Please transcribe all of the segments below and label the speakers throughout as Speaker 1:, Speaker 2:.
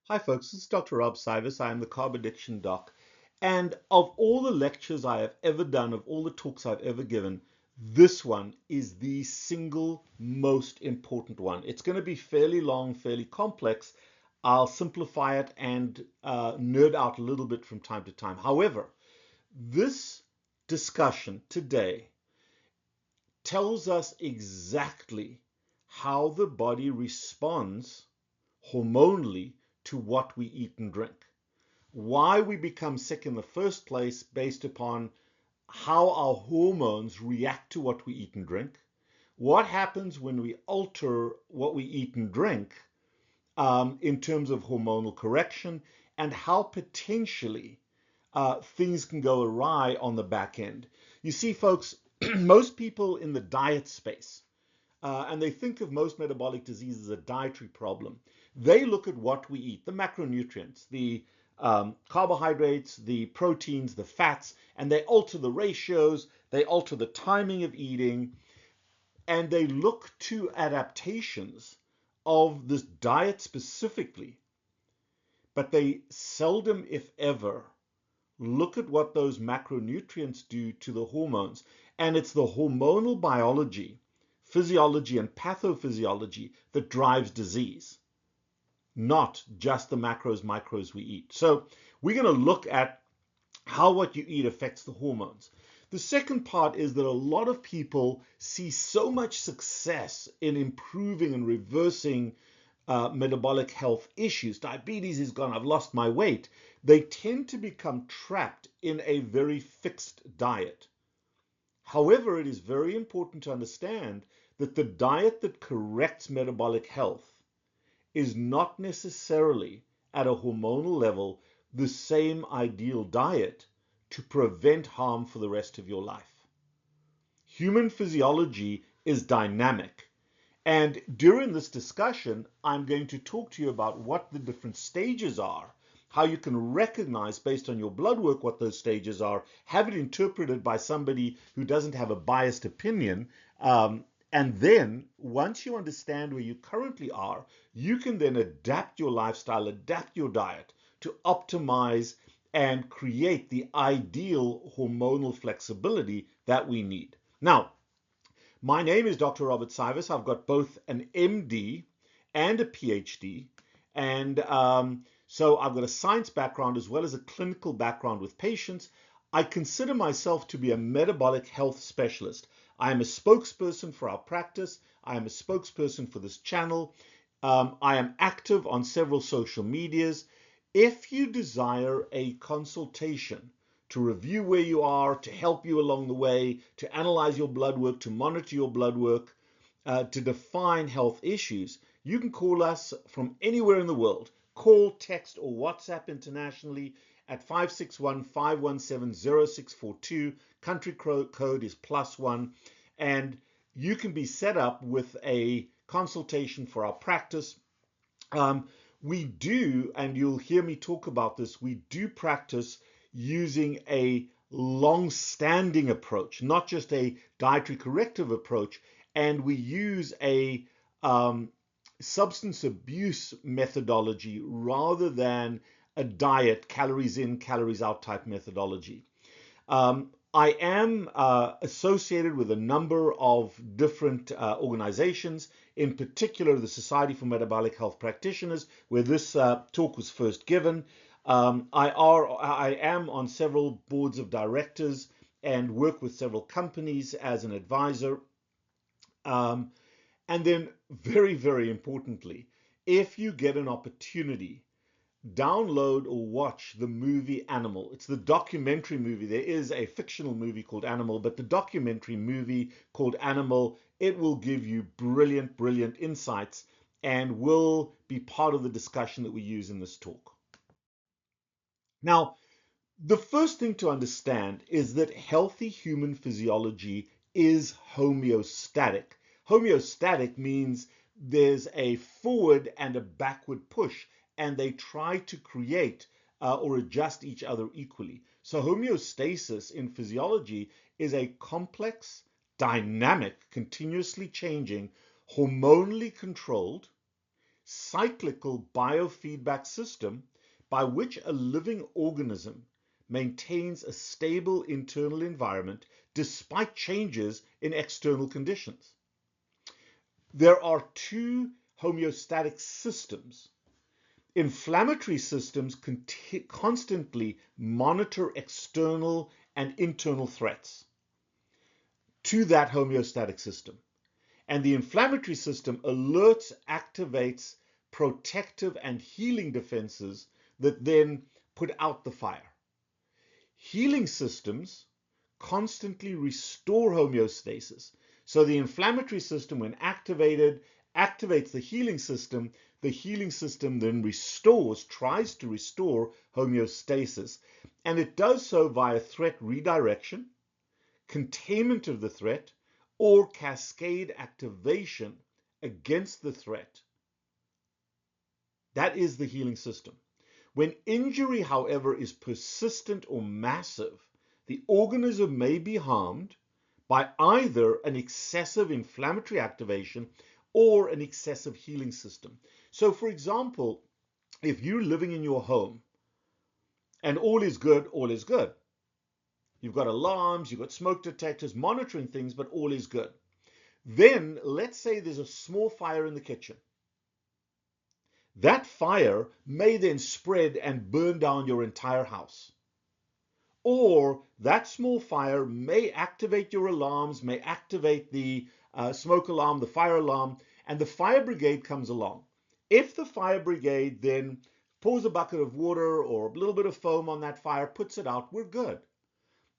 Speaker 1: Hi folks, this is Dr. Rob CYWES. I am the Carb Addiction Doc. And of all the lectures I have ever done, of all the talks I've ever given, this one is the single most important one. It's going to be fairly long, fairly complex. I'll simplify it and nerd out a little bit from time to time. However, this discussion today tells us exactly how the body responds hormonally to what we eat and drink. Why we become sick in the first place based upon how our hormones react to what we eat and drink. What happens when we alter what we eat and drink in terms of hormonal correction, and how potentially things can go awry on the back end. You see, folks, most people in the diet space, and they think of most metabolic disease as a dietary problem. They look at what we eat, the macronutrients, the carbohydrates, the proteins, the fats, and they alter the ratios, they alter the timing of eating, and they look to adaptations of this diet specifically, but they seldom, if ever, look at what those macronutrients do to the hormones. And it's the hormonal biology, physiology, and pathophysiology that drives disease, not just the macros, micros we eat. So we're going to look at how what you eat affects the hormones. The second part is that a lot of people see so much success in improving and reversing metabolic health issues. Diabetes is gone, I've lost my weight. They tend to become trapped in a very fixed diet. However, it is very important to understand that the diet that corrects metabolic health is not necessarily at a hormonal level the same ideal diet to prevent harm for the rest of your life. Human physiology is dynamic. And during this discussion, I'm going to talk to you about what the different stages are, how you can recognize based on your blood work what those stages are, have it interpreted by somebody who doesn't have a biased opinion, and then once you understand where you currently are, you can then adapt your lifestyle, adapt your diet to optimize and create the ideal hormonal flexibility that we need. Now, my name is Dr. Robert CYWES. I've got both an MD and a PhD. And so I've got a science background as well as a clinical background with patients. I consider myself to be a metabolic health specialist. I am a spokesperson for our practice. I am a spokesperson for this channel. I am active on several social medias. If you desire a consultation to review where you are, to help you along the way, to analyze your blood work, to monitor your blood work, to define health issues, you can call us from anywhere in the world. Call, text, or WhatsApp internationally at 561-517-0642. Country code is +1. And you can be set up with a consultation for our practice. We do, and you'll hear me talk about this, we do practice using a long-standing approach, not just a dietary corrective approach, and we use a substance abuse methodology rather than a diet, calories in, calories out type methodology. I am associated with a number of different organizations, in particular the Society for Metabolic Health Practitioners, where this talk was first given. I am on several boards of directors and work with several companies as an advisor. And then very, very importantly, if you get an opportunity, download or watch the movie Animal. It's the documentary movie. There is a fictional movie called Animal, but the documentary movie called Animal, it will give you brilliant, brilliant insights and will be part of the discussion that we use in this talk. Now, the first thing to understand is that healthy human physiology is homeostatic. Homeostatic means there's a forward and a backward push, and they try to create or adjust each other equally. So homeostasis in physiology is a complex, dynamic, continuously changing, hormonally controlled cyclical biofeedback system by which a living organism maintains a stable internal environment despite changes in external conditions. There are two homeostatic systems. Inflammatory systems constantly monitor external and internal threats to that homeostatic system. And the inflammatory system alerts, activates protective and healing defenses that then put out the fire. Healing systems constantly restore homeostasis. So the inflammatory system, when activated, activates the healing system. The healing system then tries to restore homeostasis. And it does so via threat redirection, containment of the threat, or cascade activation against the threat. That is the healing system. When injury, however, is persistent or massive, the organism may be harmed by either an excessive inflammatory activation or an excessive healing system. So, for example, if you're living in your home and all is good, all is good. You've got alarms, you've got smoke detectors, monitoring things, but all is good. Then, let's say there's a small fire in the kitchen. That fire may then spread and burn down your entire house. Or that small fire may activate your alarms, may activate the smoke alarm, the fire alarm, and the fire brigade comes along. If the fire brigade then pours a bucket of water or a little bit of foam on that fire, puts it out, we're good.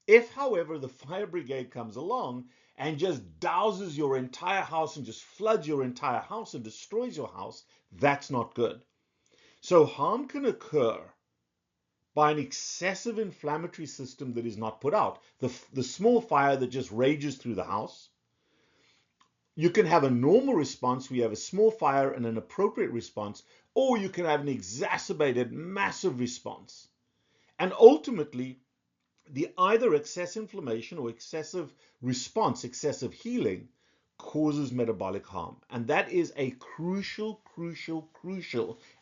Speaker 1: If, however, the fire brigade comes along and just douses your entire house and just floods your entire house and destroys your house, that's not good. So harm can occur by an excessive inflammatory system that is not put out. The small fire that just rages through the house. You can have a normal response where you have a small fire and an appropriate response, or you can have an exacerbated, massive response. And ultimately, the either excess inflammation or excessive response, excessive healing, causes metabolic harm. And that is a crucial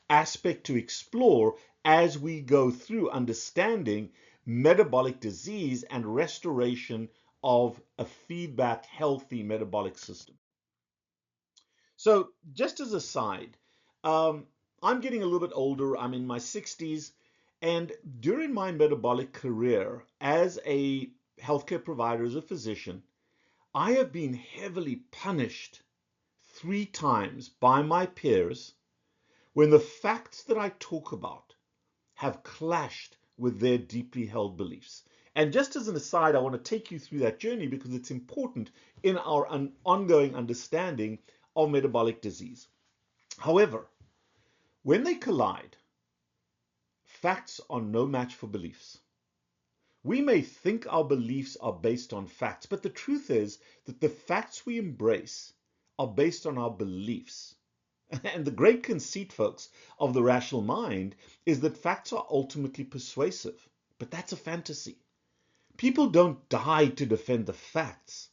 Speaker 1: aspect to explore as we go through understanding metabolic disease and restoration of a feedback, healthy metabolic system. So just as a side, I'm getting a little bit older. I'm in my 60s. And during my metabolic career as a healthcare provider, as a physician, I have been heavily punished 3 times by my peers when the facts that I talk about have clashed with their deeply held beliefs. And just as an aside, I want to take you through that journey because it's important in our ongoing understanding of metabolic disease. However, when they collide, facts are no match for beliefs. We may think our beliefs are based on facts, but the truth is that the facts we embrace are based on our beliefs. And the great conceit, folks, of the rational mind is that facts are ultimately persuasive, but that's a fantasy. People don't die to defend the facts.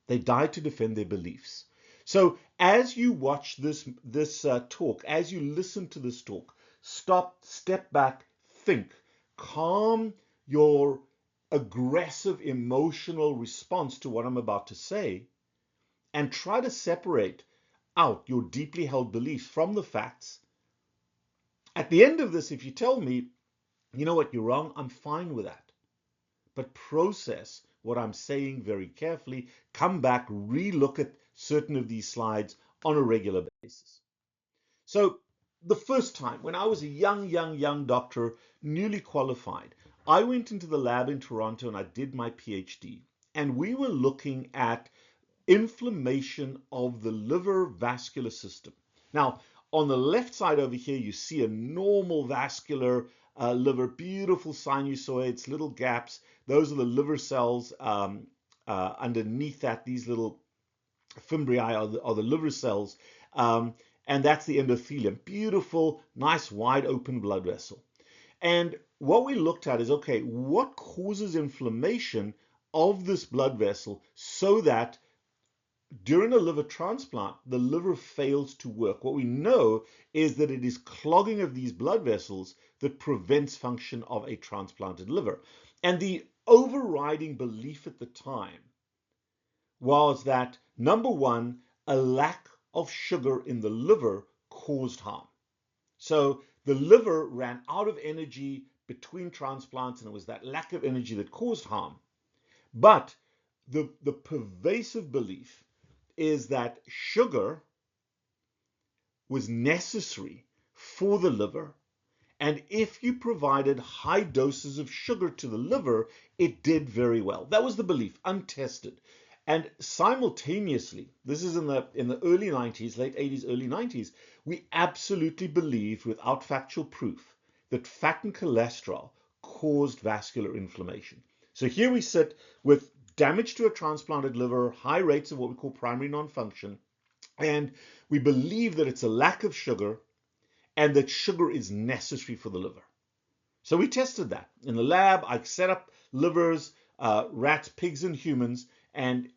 Speaker 1: They die to defend their beliefs. So as you watch this talk, as you listen to this talk, stop, step back, think, calm your aggressive emotional response to what I'm about to say, and try to separate out your deeply held beliefs from the facts. At the end of this, if you tell me, you know what, you're wrong, I'm fine with that. But process what I'm saying very carefully, come back, re-look at certain of these slides on a regular basis. So the first time, when I was a young doctor, newly qualified, I went into the lab in Toronto and I did my Ph.D. And we were looking at inflammation of the liver vascular system. Now, on the left side over here, you see a normal vascular liver, beautiful sinusoids, little gaps. Those are the liver cells. Underneath that, these little fimbriae are the liver cells. And that's the endothelium. Beautiful, nice, wide open blood vessel. And what we looked at is, okay, what causes inflammation of this blood vessel so that during a liver transplant, the liver fails to work. What we know is that it is clogging of these blood vessels that prevents function of a transplanted liver. And the overriding belief at the time was that, number one, a lack of sugar in the liver caused harm. So the liver ran out of energy between transplants, and it was that lack of energy that caused harm. But the pervasive belief is that sugar was necessary for the liver, and if you provided high doses of sugar to the liver, it did very well. That was the belief, untested. And simultaneously, this is in the early 90s, late 80s, early 90s, we absolutely believed, without factual proof, that fat and cholesterol caused vascular inflammation. So here we sit with damage to a transplanted liver, high rates of what we call primary non-function, and we believe that it's a lack of sugar and that sugar is necessary for the liver. So we tested that in the lab. I set up livers, rats, pigs, and humans, and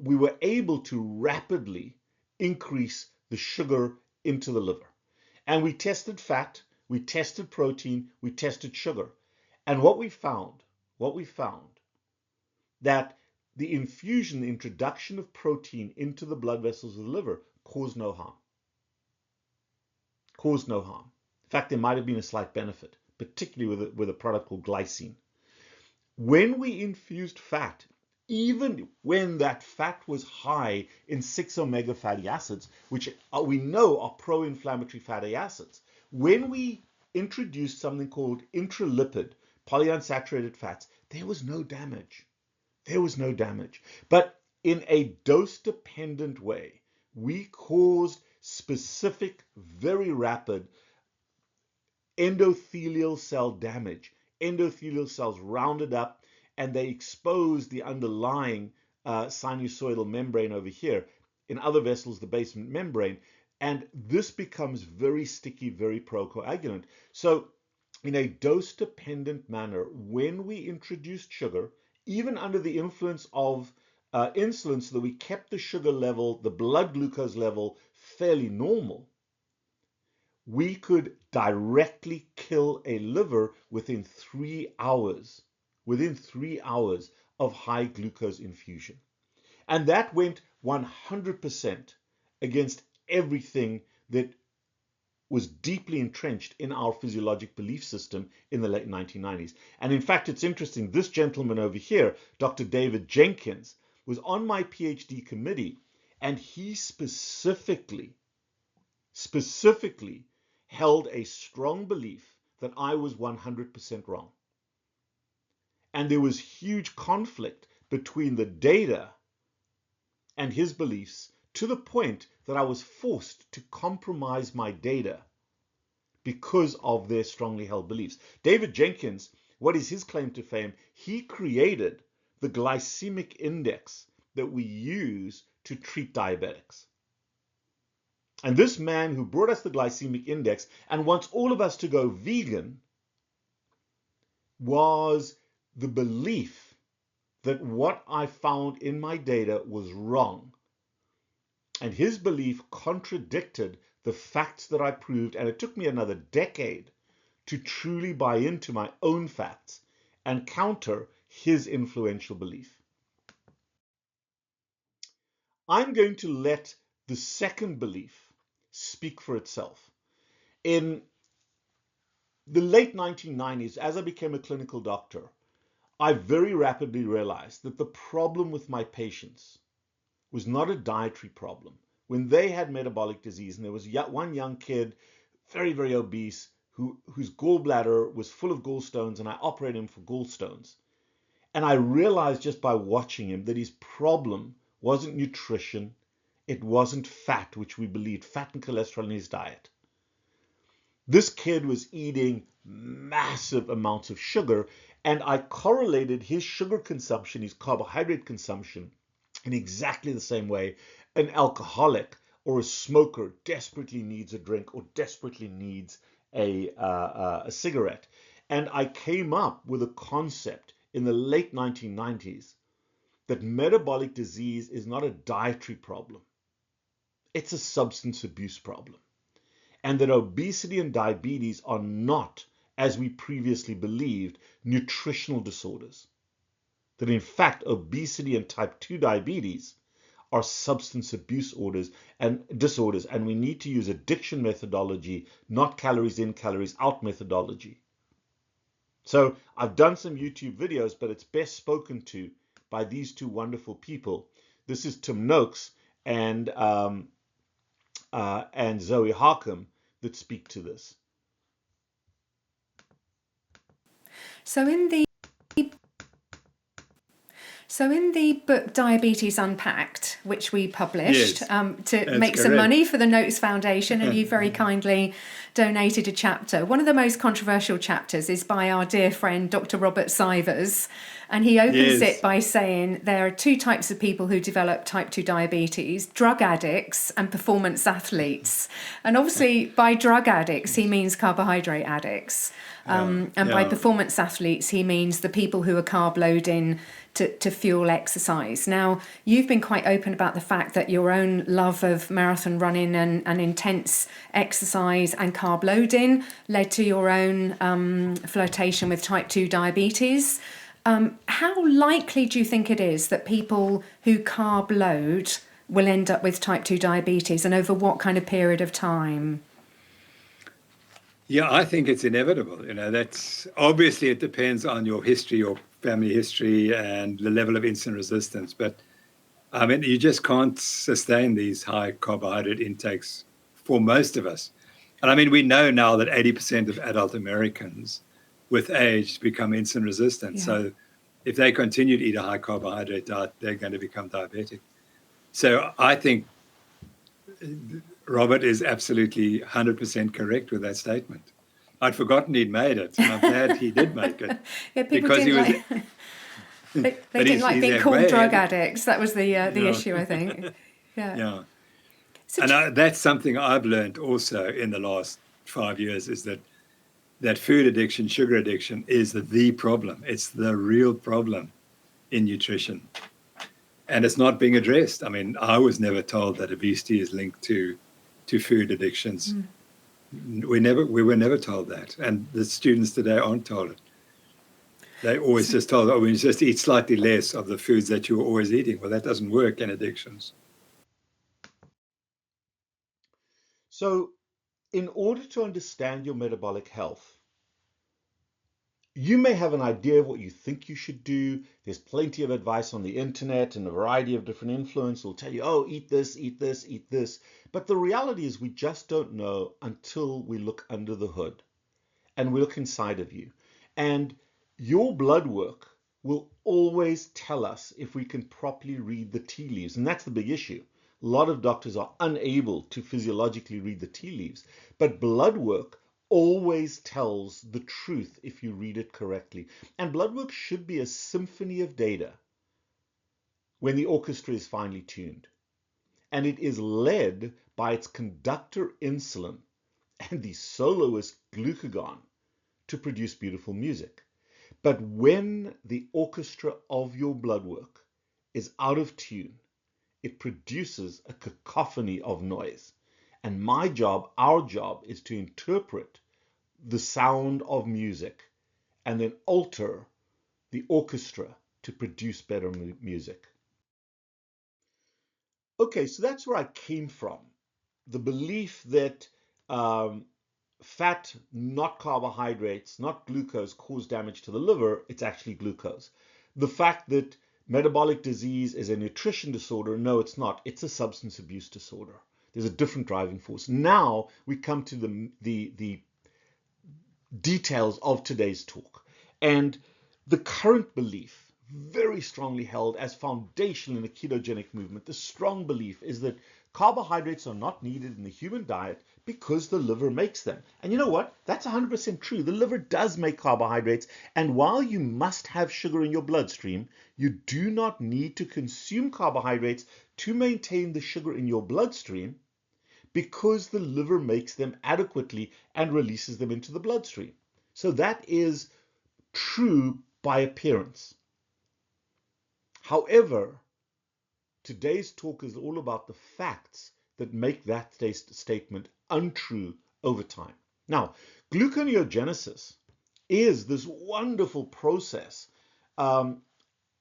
Speaker 1: we were able to rapidly increase the sugar into the liver. And we tested fat, we tested protein, we tested sugar. And what we found, that the infusion, the introduction of protein into the blood vessels of the liver caused no harm. Caused no harm. In fact, there might have been a slight benefit, particularly with a product called glycine. When we infused fat, even when that fat was high in 6-omega fatty acids, which we know are pro-inflammatory fatty acids, when we introduced something called intralipid polyunsaturated fats, there was no damage. There was no damage. But in a dose-dependent way, we caused specific, very rapid endothelial cell damage. Endothelial cells rounded up, and they exposed the underlying sinusoidal membrane over here. In other vessels, the basement membrane. And this becomes very sticky, very procoagulant. So in a dose-dependent manner, when we introduced sugar, even under the influence of insulin, so that we kept the sugar level, the blood glucose level, fairly normal, we could directly kill a liver within 3 hours, of high glucose infusion. And that went 100% against everything that was deeply entrenched in our physiologic belief system in the late 1990s. And in fact, it's interesting, this gentleman over here, Dr. David Jenkins, was on my Ph.D. committee, and he specifically held a strong belief that I was 100% wrong. And there was huge conflict between the data and his beliefs, to the point that I was forced to compromise my data because of their strongly held beliefs. David Jenkins, what is his claim to fame? He created the glycemic index that we use to treat diabetics. And this man who brought us the glycemic index and wants all of us to go vegan was the belief that what I found in my data was wrong. And his belief contradicted the facts that I proved, and it took me another decade to truly buy into my own facts and counter his influential belief. I'm going to let the second belief speak for itself. In the late 1990s, as I became a clinical doctor, I very rapidly realized that the problem with my patients was not a dietary problem. When they had metabolic disease, and there was one young kid, very, very obese, whose gallbladder was full of gallstones, and I operated him for gallstones. And I realized just by watching him that his problem wasn't nutrition, it wasn't fat, which we believed, fat and cholesterol in his diet. This kid was eating massive amounts of sugar, and I correlated his sugar consumption, his carbohydrate consumption, in exactly the same way an alcoholic or a smoker desperately needs a drink or desperately needs a cigarette. And I came up with a concept in the late 1990s that metabolic disease is not a dietary problem. It's a substance abuse problem. And that obesity and diabetes are not, as we previously believed, nutritional disorders. That in fact, obesity and type 2 diabetes are substance abuse disorders, and we need to use addiction methodology, not calories in, calories out methodology. So I've done some YouTube videos, but it's best spoken to by these two wonderful people. This is Tim Noakes and Zoe Harcum that speak to this.
Speaker 2: So in the book Diabetes Unpacked, which we published to make some money for the Noakes Foundation, and you very kindly donated a chapter. One of the most controversial chapters is by our dear friend, Dr. Robert CYWES, and he opens it by saying there are two types of people who develop type 2 diabetes: drug addicts and performance athletes. And obviously by drug addicts, he means carbohydrate addicts. By performance athletes, he means the people who are carb loading to fuel exercise. Now, you've been quite open about the fact that your own love of marathon running and intense exercise and carb loading led to your own flirtation with type 2 diabetes. How likely do you think it is that people who carb load will end up with type 2 diabetes, and over what kind of period of time?
Speaker 3: Yeah, I think it's inevitable. That's obviously, it depends on your history, your family history, and the level of insulin resistance. But I mean, you just can't sustain these high carbohydrate intakes for most of us. And I mean, we know now that 80% of adult Americans with age become insulin resistant. Yeah. So if they continue to eat a high carbohydrate diet, they're going to become diabetic. So I think Robert is absolutely 100% correct with that statement. I'd forgotten he'd made it, and I'm glad he did make it.
Speaker 2: Yeah, people because didn't like, they didn't like being called drug addicts. That was the issue, I think.
Speaker 3: Yeah. So and that's something I've learned also in the last 5 years, is that food addiction, sugar addiction is the problem. It's the real problem in nutrition. And it's not being addressed. I mean, I was never told that obesity is linked to food addictions. We were never told that. And the students today aren't told it. They always just told, we just eat slightly less of the foods that you were always eating. Well, that doesn't work in addictions.
Speaker 1: So in order to understand your metabolic health, you may have an idea of what you think you should do. There's plenty of advice on the internet, and a variety of different influencers will tell you, oh, eat this, eat this, eat this. But the reality is we just don't know until we look under the hood and we look inside of you. And your blood work will always tell us if we can properly read the tea leaves. And that's the big issue. A lot of doctors are unable to physiologically read the tea leaves, but blood work always tells the truth if you read it correctly. And blood work should be a symphony of data when the orchestra is finely tuned. And it is led by its conductor insulin and the soloist glucagon to produce beautiful music. But when the orchestra of your blood work is out of tune, it produces a cacophony of noise. And my job, our job, is to interpret the sound of music and then alter the orchestra to produce better music. Okay, so that's where I came from. The belief that fat, not carbohydrates, not glucose, cause damage to the liver. It's actually glucose. The fact that metabolic disease is a nutrition disorder, no, it's not. It's a substance abuse disorder. There's a different driving force. Now we come to the details of today's talk. And the current belief, very strongly held as foundational in the ketogenic movement, the strong belief is that carbohydrates are not needed in the human diet because the liver makes them. And you know what? That's 100% true. The liver does make carbohydrates. And while you must have sugar in your bloodstream, you do not need to consume carbohydrates to maintain the sugar in your bloodstream, because the liver makes them adequately and releases them into the bloodstream. So that is true by appearance. However, today's talk is all about the facts that make that statement untrue over time. Now, gluconeogenesis is this wonderful process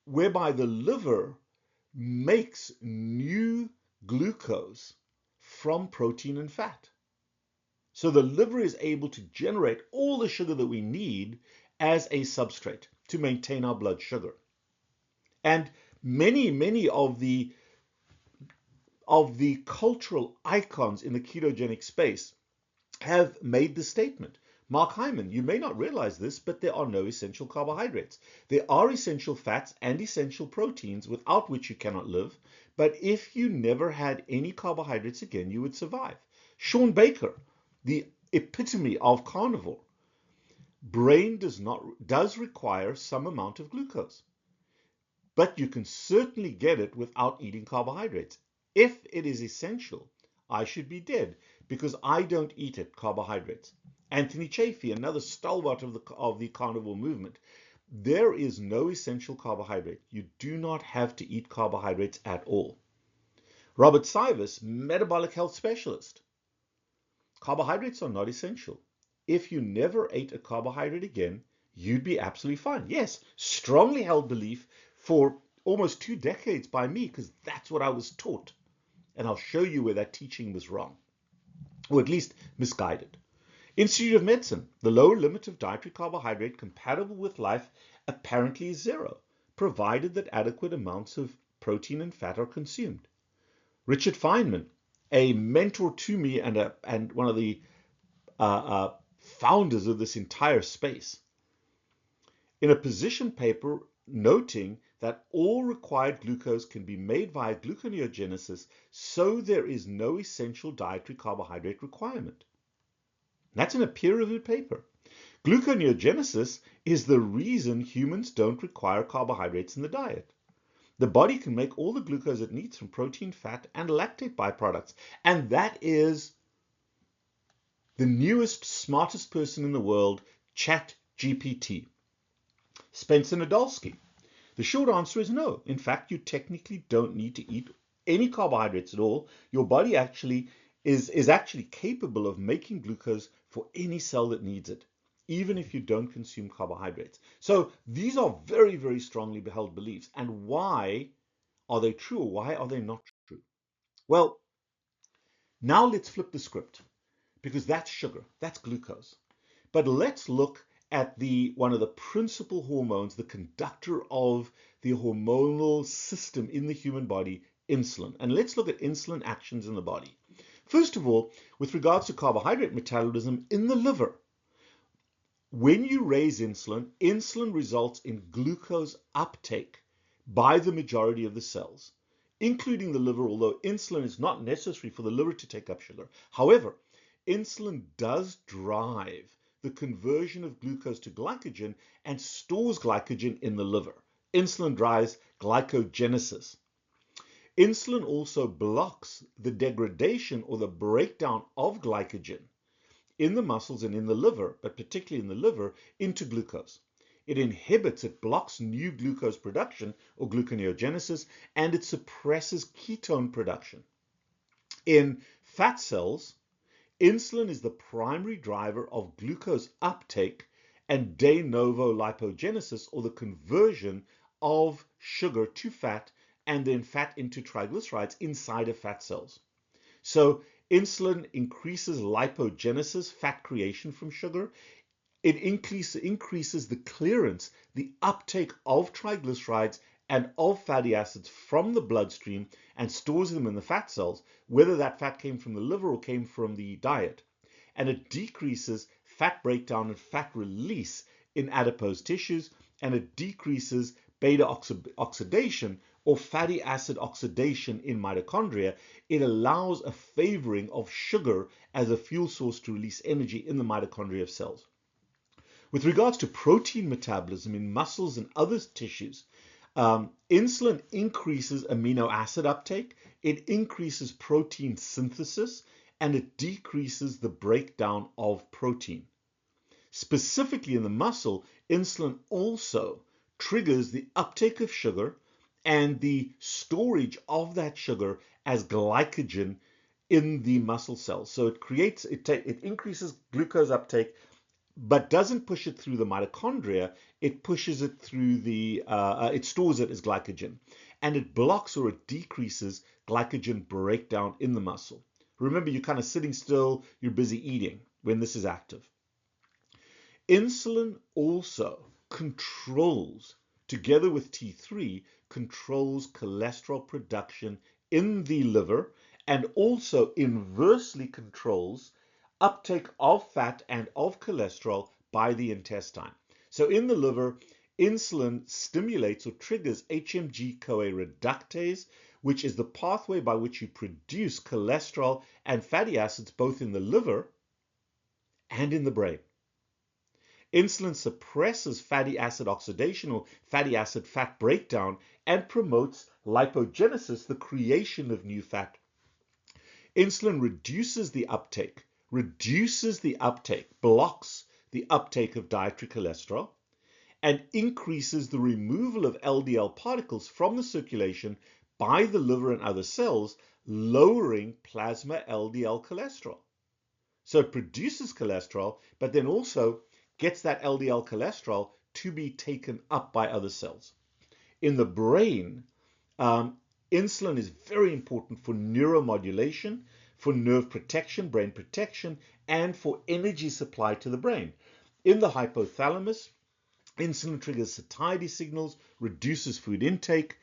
Speaker 1: whereby the liver makes new glucose from protein and fat. So the liver is able to generate all the sugar that we need as a substrate to maintain our blood sugar. And many of the cultural icons in the ketogenic space have made the statement. Mark Hyman, you may not realize this, but there are no essential carbohydrates. There are essential fats and essential proteins without which you cannot live, but if you never had any carbohydrates again, you would survive. Sean Baker, the epitome of carnivore. Brain does require some amount of glucose, but you can certainly get it without eating carbohydrates. If it is essential, I should be dead because I don't eat it, carbohydrates. Anthony Chaffee, another stalwart of the carnivore movement. There is no essential carbohydrate. You do not have to eat carbohydrates at all. Robert CYWES, metabolic health specialist. Carbohydrates are not essential. If you never ate a carbohydrate again, you'd be absolutely fine. Yes, strongly held belief for almost 2 decades by me, because that's what I was taught. And I'll show you where that teaching was wrong, or at least misguided. Institute of Medicine, the lower limit of dietary carbohydrate compatible with life apparently is 0, provided that adequate amounts of protein and fat are consumed. Richard Feynman, a mentor to me and one of the founders of this entire space, in a position paper noting that all required glucose can be made via gluconeogenesis, so there is no essential dietary carbohydrate requirement. That's in a peer-reviewed paper. Gluconeogenesis is the reason humans don't require carbohydrates in the diet. The body can make all the glucose it needs from protein, fat, and lactate byproducts. And that is the newest, smartest person in the world, ChatGPT. Spencer Nadolsky. The short answer is no. In fact, you technically don't need to eat any carbohydrates at all. Your body is actually capable of making glucose for any cell that needs it, even if you don't consume carbohydrates. So these are very, very strongly held beliefs. And why are they true or why are they not true? Well, now let's flip the script, because that's sugar, that's glucose. But let's look at one of the principal hormones, the conductor of the hormonal system in the human body, insulin. And let's look at insulin actions in the body. First of all, with regards to carbohydrate metabolism in the liver, when you raise insulin, insulin results in glucose uptake by the majority of the cells, including the liver, although insulin is not necessary for the liver to take up sugar. However, insulin does drive the conversion of glucose to glycogen and stores glycogen in the liver. Insulin drives glycogenesis. Insulin also blocks the degradation or the breakdown of glycogen in the muscles and in the liver, but particularly in the liver, into glucose. It blocks new glucose production or gluconeogenesis, and it suppresses ketone production. In fat cells, insulin is the primary driver of glucose uptake and de novo lipogenesis, or the conversion of sugar to fat and then fat into triglycerides inside of fat cells. So insulin increases lipogenesis, fat creation from sugar. It increases the clearance, the uptake of triglycerides and of fatty acids from the bloodstream and stores them in the fat cells, whether that fat came from the liver or came from the diet. And it decreases fat breakdown and fat release in adipose tissues, and it decreases beta oxidation or fatty acid oxidation in mitochondria. It allows a favoring of sugar as a fuel source to release energy in the mitochondria of cells. With regards to protein metabolism in muscles and other tissues, insulin increases amino acid uptake, it increases protein synthesis, and it decreases the breakdown of protein. Specifically in the muscle, insulin also triggers the uptake of sugar and the storage of that sugar as glycogen in the muscle cells. So it increases glucose uptake, but doesn't push it through the mitochondria. It pushes it through it stores it as glycogen, and it blocks or it decreases glycogen breakdown in the muscle. Remember, you're kind of sitting still, you're busy eating when this is active. Insulin also controls, together with T3, controls cholesterol production in the liver, and also inversely controls uptake of fat and of cholesterol by the intestine. So in the liver, insulin stimulates or triggers HMG-CoA reductase, which is the pathway by which you produce cholesterol and fatty acids both in the liver and in the brain. Insulin suppresses fatty acid oxidation or fatty acid fat breakdown and promotes lipogenesis, the creation of new fat. Insulin reduces the uptake, blocks the uptake of dietary cholesterol, and increases the removal of LDL particles from the circulation by the liver and other cells, lowering plasma LDL cholesterol. So it produces cholesterol, but then also gets that LDL cholesterol to be taken up by other cells. In the brain, insulin is very important for neuromodulation, for nerve protection, brain protection, and for energy supply to the brain. In the hypothalamus, insulin triggers satiety signals, reduces food intake,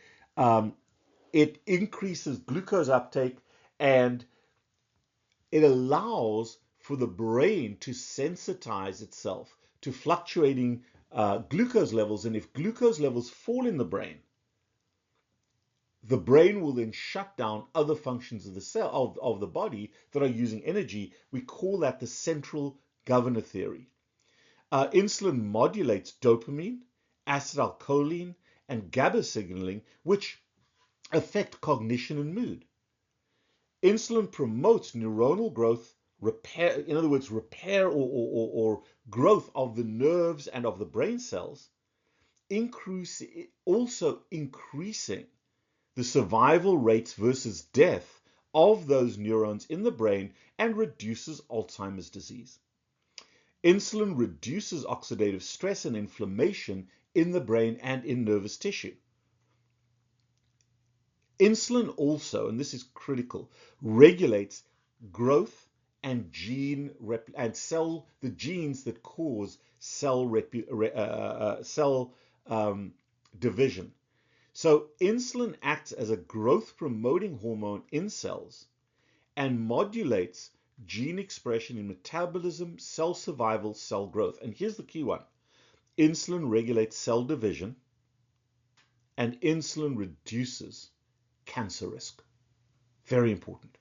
Speaker 1: it increases glucose uptake, and it allows for the brain to sensitize itself to fluctuating glucose levels. And if glucose levels fall in the brain will then shut down other functions of the cell of the body that are using energy. We call that the central governor theory. Insulin modulates dopamine, acetylcholine, and GABA signaling, which affect cognition and mood. Insulin promotes neuronal growth, repair, in other words, repair or growth of the nerves and of the brain cells, also increasing the survival rates versus death of those neurons in the brain, and reduces Alzheimer's disease. Insulin reduces oxidative stress and inflammation in the brain and in nervous tissue. Insulin also, and this is critical, regulates growth and the genes that cause cell division. So insulin acts as a growth-promoting hormone in cells and modulates gene expression in metabolism, cell survival, cell growth. And here's the key one. Insulin regulates cell division, and insulin reduces cancer risk. Very important.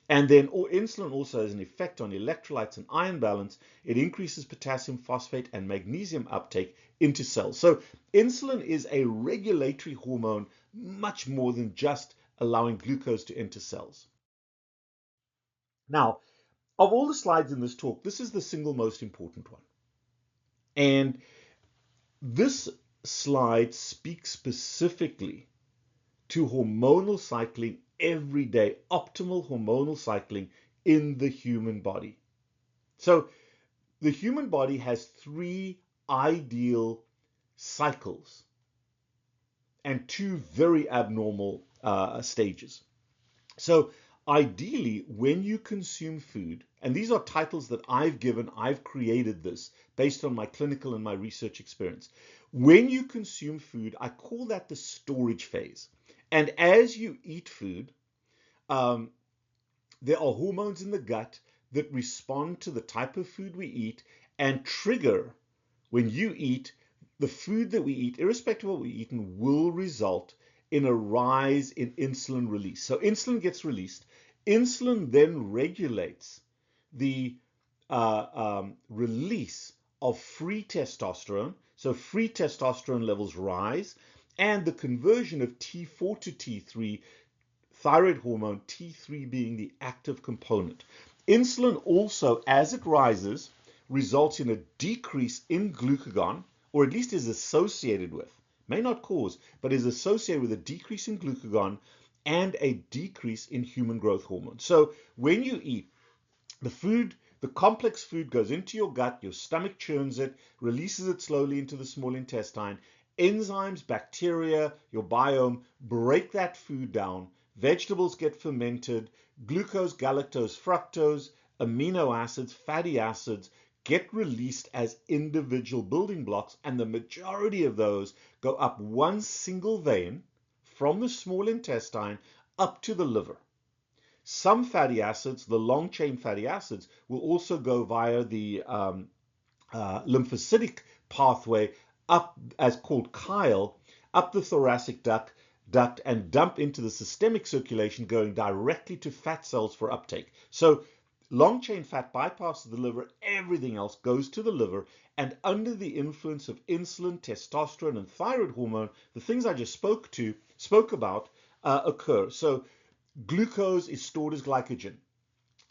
Speaker 1: And then insulin also has an effect on electrolytes and ion balance. It increases potassium, phosphate, and magnesium uptake into cells. So insulin is a regulatory hormone, much more than just allowing glucose to enter cells. Now, of all the slides in this talk, this is the single most important one. And this slide speaks specifically to hormonal cycling every day, optimal hormonal cycling in the human body. So the human body has 3 ideal cycles and 2 very abnormal stages. So ideally, when you consume food, and these are titles that I've given, I've created this based on my clinical and my research experience. When you consume food, I call that the storage phase. And as you eat food, there are hormones in the gut that respond to the type of food we eat and trigger, when you eat, the food that we eat, irrespective of what we're eating, will result in a rise in insulin release. So insulin gets released. Insulin then regulates the release of free testosterone. So free testosterone levels rise, and the conversion of T4 to T3, thyroid hormone, T3 being the active component. Insulin also, as it rises, results in a decrease in glucagon, or at least is associated with, may not cause, but is associated with a decrease in glucagon and a decrease in human growth hormone. So when you eat, the complex food goes into your gut, your stomach churns it, releases it slowly into the small intestine. Enzymes, bacteria, your biome break that food down. Vegetables get fermented. Glucose, galactose, fructose, amino acids, fatty acids get released as individual building blocks, and the majority of those go up one single vein from the small intestine up to the liver. Some fatty acids, the long-chain fatty acids, will also go via the lymphocytic pathway up, as called chyle, up the thoracic duct and dump into the systemic circulation, going directly to fat cells for uptake. So long-chain fat bypasses the liver, everything else goes to the liver, and under the influence of insulin, testosterone, and thyroid hormone, the things I just spoke about occur. So glucose is stored as glycogen.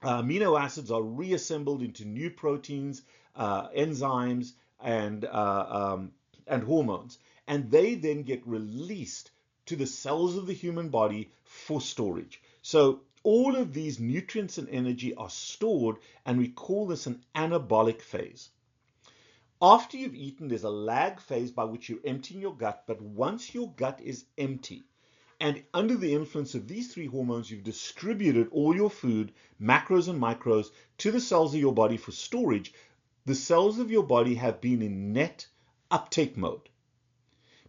Speaker 1: Amino acids are reassembled into new proteins, enzymes, and hormones, and they then get released to the cells of the human body for storage. So all of these nutrients and energy are stored, and we call this an anabolic phase. After you've eaten, there's a lag phase by which you're emptying your gut, but once your gut is empty, and under the influence of these three hormones, you've distributed all your food, macros and micros, to the cells of your body for storage. The cells of your body have been in net uptake mode.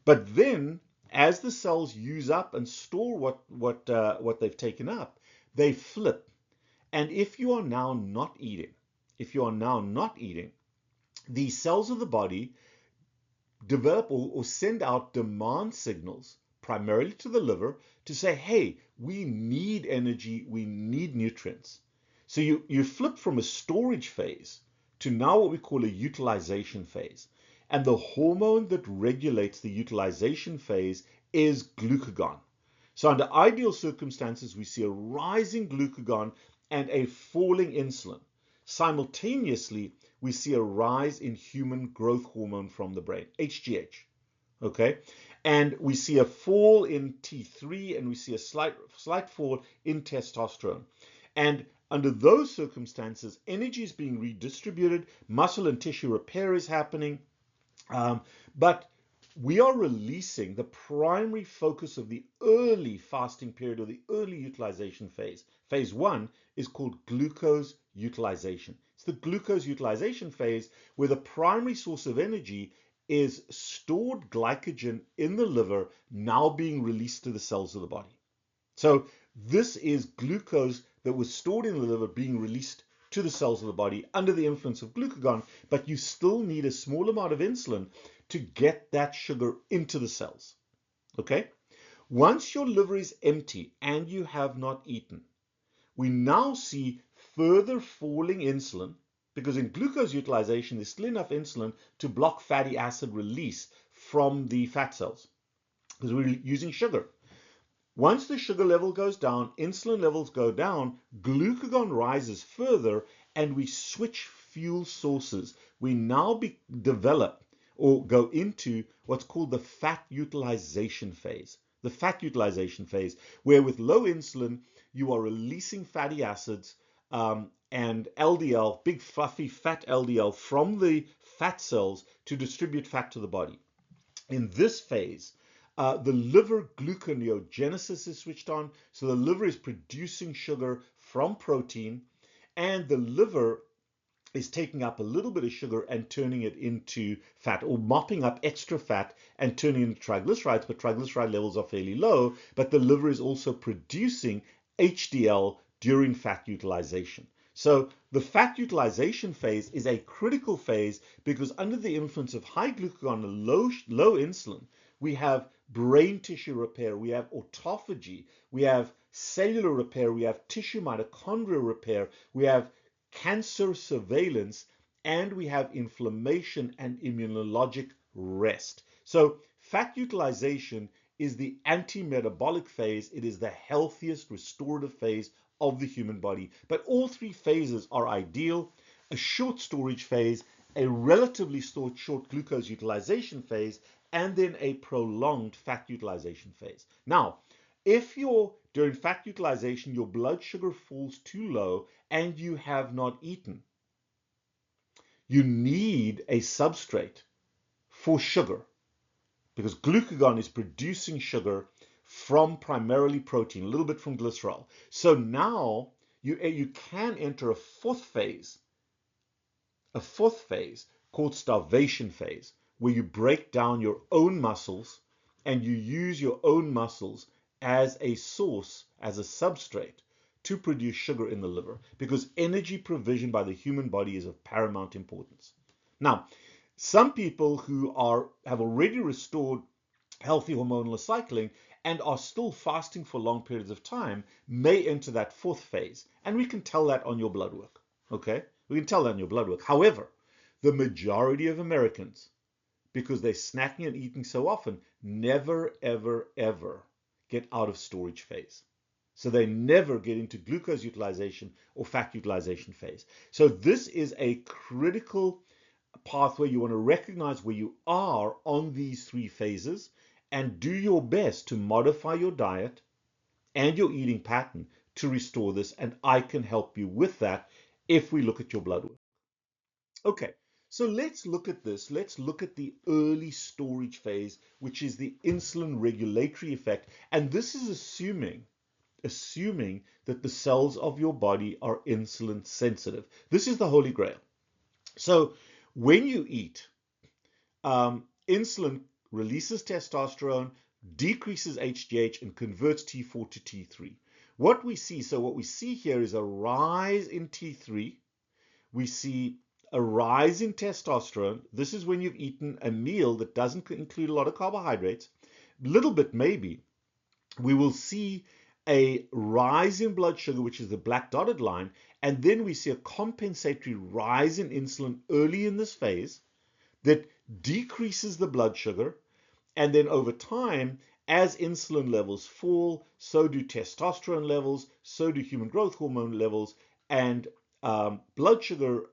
Speaker 1: But then, as the cells use up and store what they've taken up, they flip. And if you are now not eating, the cells of the body develop or send out demand signals, primarily to the liver, to say, hey, we need energy, we need nutrients. So you flip from a storage phase to now what we call a utilization phase. And the hormone that regulates the utilization phase is glucagon. So under ideal circumstances, we see a rising glucagon and a falling insulin. Simultaneously, we see a rise in human growth hormone from the brain, HGH. Okay, and we see a fall in T3, and we see a slight fall in testosterone. And under those circumstances, energy is being redistributed, muscle and tissue repair is happening, but we are releasing the primary focus of the early fasting period, or the early utilization phase. Phase 1 is called glucose utilization. It's the glucose utilization phase where the primary source of energy is stored glycogen in the liver, now being released to the cells of the body. So this is glucose that was stored in the liver being released to the cells of the body under the influence of glucagon, but you still need a small amount of insulin to get that sugar into the cells. Okay? Once your liver is empty and you have not eaten, we now see further falling insulin, because in glucose utilization, there's still enough insulin to block fatty acid release from the fat cells, because we're using sugar. Once the sugar level goes down, insulin levels go down, glucagon rises further, and we switch fuel sources. We now develop or go into what's called the fat utilization phase. The fat utilization phase, where with low insulin, you are releasing fatty acids and LDL, big fluffy fat LDL, from the fat cells to distribute fat to the body. In this phase, the liver gluconeogenesis is switched on, so the liver is producing sugar from protein, and the liver is taking up a little bit of sugar and turning it into fat, or mopping up extra fat and turning it into triglycerides, but triglyceride levels are fairly low, but the liver is also producing HDL during fat utilization. So the fat utilization phase is a critical phase, because under the influence of high glucagon and low insulin, we have brain tissue repair, we have autophagy, we have cellular repair, we have tissue mitochondrial repair, we have cancer surveillance, and we have inflammation and immunologic rest. So fat utilization is the anti-metabolic phase. It is the healthiest restorative phase of the human body. But all three phases are ideal: a short storage phase, a relatively short glucose utilization phase, and then a prolonged fat utilization phase. Now, if during fat utilization, your blood sugar falls too low and you have not eaten, you need a substrate for sugar, because glucagon is producing sugar from primarily protein, a little bit from glycerol. So now you can enter a fourth phase called starvation phase, where you break down your own muscles and you use your own muscles as a source, as a substrate to produce sugar in the liver, because energy provision by the human body is of paramount importance. Now, some people who have already restored healthy hormonal cycling and are still fasting for long periods of time may enter that fourth phase, and we can tell that on your blood work. Okay, we can tell that on your blood work. However, the majority of Americans, because they're snacking and eating so often, never, ever, ever get out of storage phase. So they never get into glucose utilization or fat utilization phase. So this is a critical pathway. You want to recognize where you are on these three phases and do your best to modify your diet and your eating pattern to restore this. And I can help you with that if we look at your blood work. Okay, so let's look at this. Let's look at the early storage phase, which is the insulin regulatory effect. And this is assuming that the cells of your body are insulin sensitive. This is the holy grail. So when you eat, insulin releases testosterone, decreases HGH, and converts T4 to T3. What we see here is a rise in T3. We see a rise in testosterone. This is when you've eaten a meal that doesn't include a lot of carbohydrates, a little bit maybe. We will see a rise in blood sugar, which is the black dotted line, and then we see a compensatory rise in insulin early in this phase that decreases the blood sugar, and then over time, as insulin levels fall, so do testosterone levels, so do human growth hormone levels, and blood sugar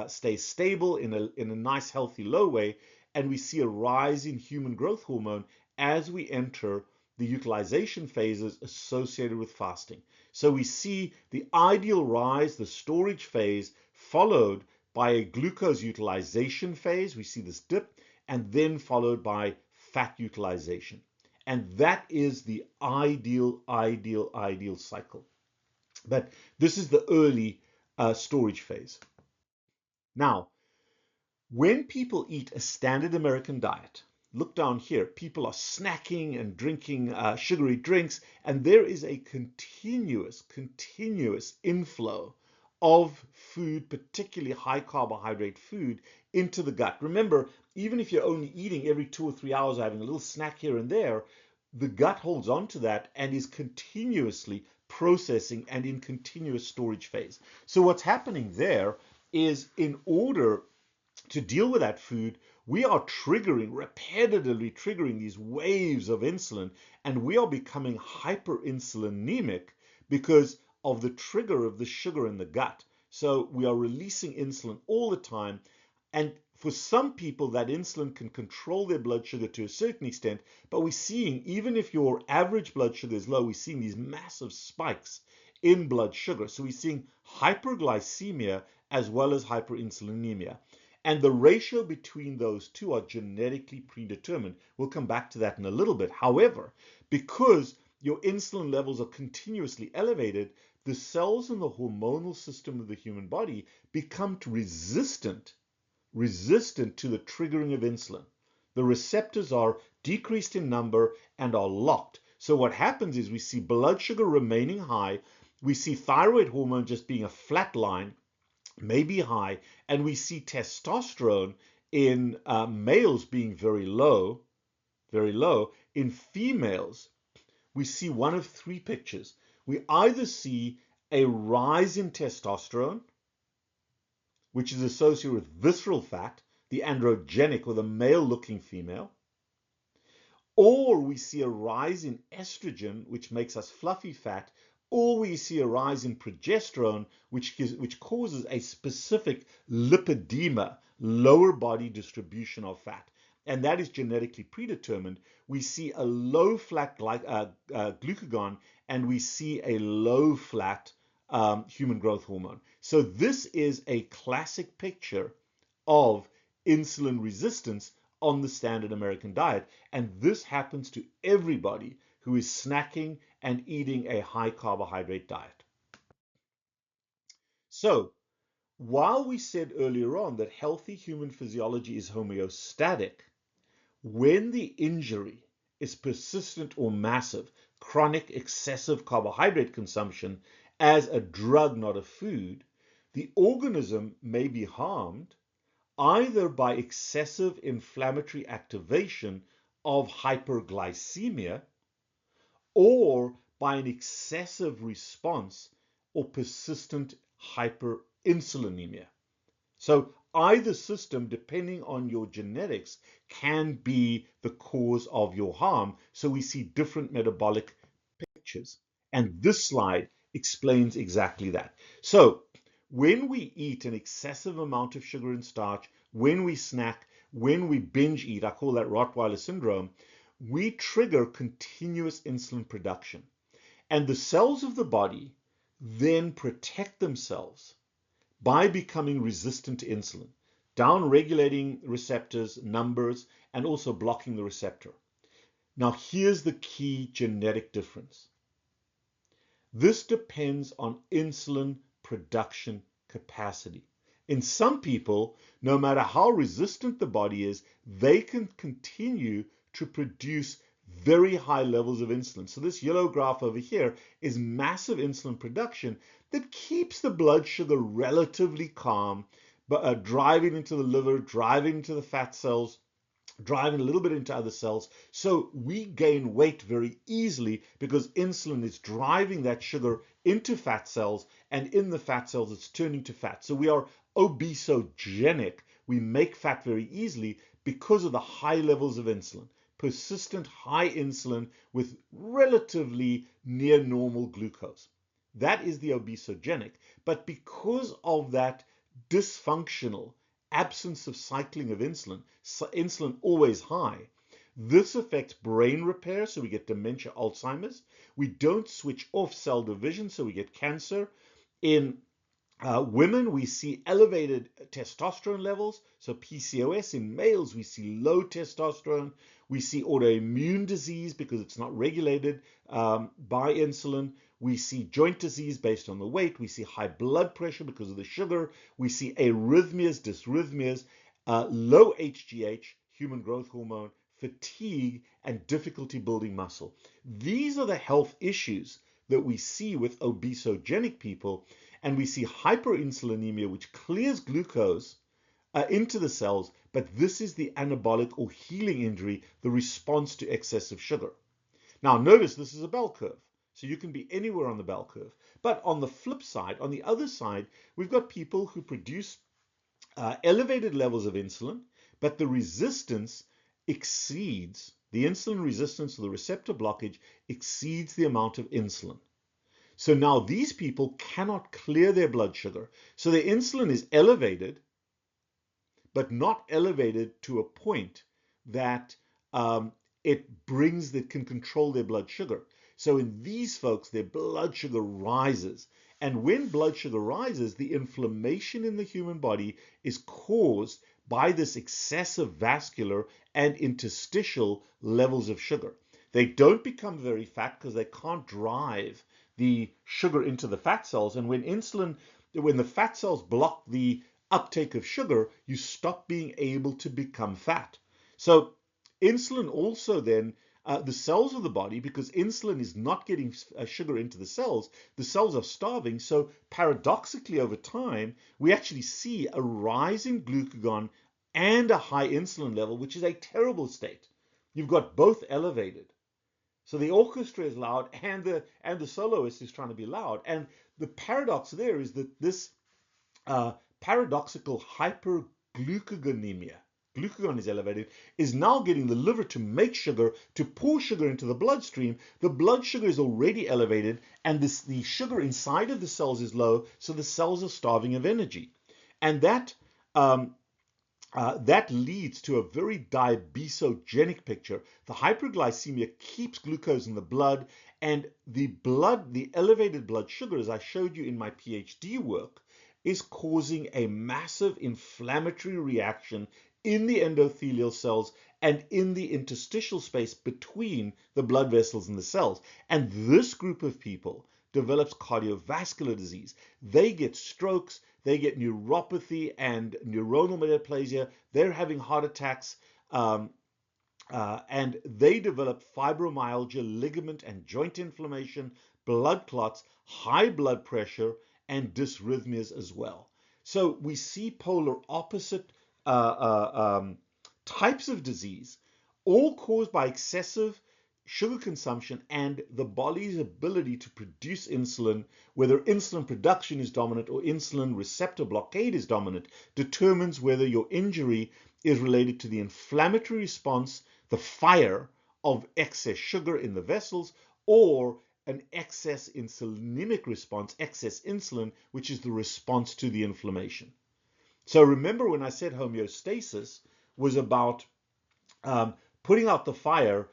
Speaker 1: stays stable in a nice healthy low way, and we see a rise in human growth hormone as we enter the utilization phases associated with fasting. So we see the ideal rise, the storage phase, followed by a glucose utilization phase. We see this dip, and then followed by fat utilization. And that is the ideal cycle. But this is the early storage phase. Now, when people eat a standard American diet, look down here, people are snacking and drinking sugary drinks, and there is a continuous inflow of food, particularly high carbohydrate food, into the gut. Remember, even if you're only eating every 2 or 3 hours, having a little snack here and there, the gut holds on to that and is continuously processing and in continuous storage phase. So what's happening there is, in order to deal with that food, we are repetitively triggering these waves of insulin, and we are becoming hyperinsulinemic because of the trigger of the sugar in the gut. So we are releasing insulin all the time, and for some people that insulin can control their blood sugar to a certain extent, but we're seeing, even if your average blood sugar is low, we're seeing these massive spikes in blood sugar. So we're seeing hyperglycemia as well as hyperinsulinemia. And the ratio between those two are genetically predetermined. We'll come back to that in a little bit. However, because your insulin levels are continuously elevated, the cells in the hormonal system of the human body become resistant to the triggering of insulin. The receptors are decreased in number and are locked. So what happens is we see blood sugar remaining high, we see thyroid hormone just being a flat line, maybe high, and we see testosterone in males being very low. In females, we see one of three pictures. We either see a rise in testosterone, which is associated with visceral fat, the androgenic or the male-looking female, or we see a rise in estrogen, which makes us fluffy fat, or we see a rise in progesterone, which causes a specific lipedema, lower body distribution of fat, and that is genetically predetermined. We see a low fat glucagon, and we see a low fat human growth hormone. So this is a classic picture of insulin resistance on the standard American diet, and this happens to everybody who is snacking and eating a high carbohydrate diet. So while we said earlier on that healthy human physiology is homeostatic, when the injury is persistent or massive, chronic excessive carbohydrate consumption as a drug, not a food, the organism may be harmed either by excessive inflammatory activation of hyperglycemia or by an excessive response or persistent hyperinsulinemia. So either system, depending on your genetics, can be the cause of your harm. So we see different metabolic pictures. And this slide explains exactly that. So when we eat an excessive amount of sugar and starch, when we snack, when we binge eat, I call that Rottweiler syndrome, we trigger continuous insulin production. And the cells of the body then protect themselves by becoming resistant to insulin, down-regulating receptors, numbers, and also blocking the receptor. Now, here's the key genetic difference. This depends on insulin production capacity. In some people, no matter how resistant the body is, they can continue to produce very high levels of insulin. So this yellow graph over here is massive insulin production that keeps the blood sugar relatively calm, but driving into the liver, driving into the fat cells, driving a little bit into other cells. So we gain weight very easily because insulin is driving that sugar into fat cells, and in the fat cells it's turning to fat. So we are obesogenic. We make fat very easily because of the high levels of insulin. Persistent high insulin with relatively near normal glucose. That is the obesogenic. But because of that dysfunctional absence of cycling of insulin, insulin always high, this affects brain repair, so we get dementia, Alzheimer's. We don't switch off cell division, so we get cancer. In women, we see elevated testosterone levels, so PCOS. In males, we see low testosterone. We see autoimmune disease because it's not regulated by insulin. We see joint disease based on the weight. We see high blood pressure because of the sugar. We see arrhythmias, dysrhythmias, low HGH, human growth hormone, fatigue, and difficulty building muscle. These are the health issues that we see with obesogenic people, and we see hyperinsulinemia, which clears glucose into the cells, but this is the anabolic or healing injury, the response to excessive sugar. Now notice this is a bell curve, so you can be anywhere on the bell curve. But on the flip side, on the other side, we've got people who produce elevated levels of insulin, but the resistance exceeds, the insulin resistance or the receptor blockage exceeds the amount of insulin. So now these people cannot clear their blood sugar. So their insulin is elevated, but not elevated to a point that it brings that can control their blood sugar. So in these folks, their blood sugar rises. And when blood sugar rises, the inflammation in the human body is caused by this excessive vascular and interstitial levels of sugar. They don't become very fat because they can't drive the sugar into the fat cells. And when the fat cells block the uptake of sugar, you stop being able to become fat. So insulin also then, the cells of the body, because insulin is not getting sugar into the cells are starving. So paradoxically over time, we actually see a rise in glucagon and a high insulin level, which is a terrible state. You've got both elevated. So the orchestra is loud and the soloist is trying to be loud. And the paradox there is that this paradoxical hyperglucagonemia, glucagon is elevated, is now getting the liver to make sugar, to pour sugar into the bloodstream. The blood sugar is already elevated, and the sugar inside of the cells is low, so the cells are starving of energy. And that that leads to a very diabesogenic picture. The hyperglycemia keeps glucose in the blood, and the elevated blood sugar, as I showed you in my PhD work, is causing a massive inflammatory reaction in the endothelial cells and in the interstitial space between the blood vessels and the cells. And this group of people develops cardiovascular disease. They get strokes, they get neuropathy and neuronal metaplasia, they're having heart attacks, and they develop fibromyalgia, ligament and joint inflammation, blood clots, high blood pressure, and dysrhythmias as well. So we see polar opposite types of disease, all caused by excessive sugar consumption and the body's ability to produce insulin, whether insulin production is dominant or insulin receptor blockade is dominant, determines whether your injury is related to the inflammatory response, the fire of excess sugar in the vessels, or an excess insulinic response, excess insulin, which is the response to the inflammation. So remember when I said homeostasis was about putting out the fire,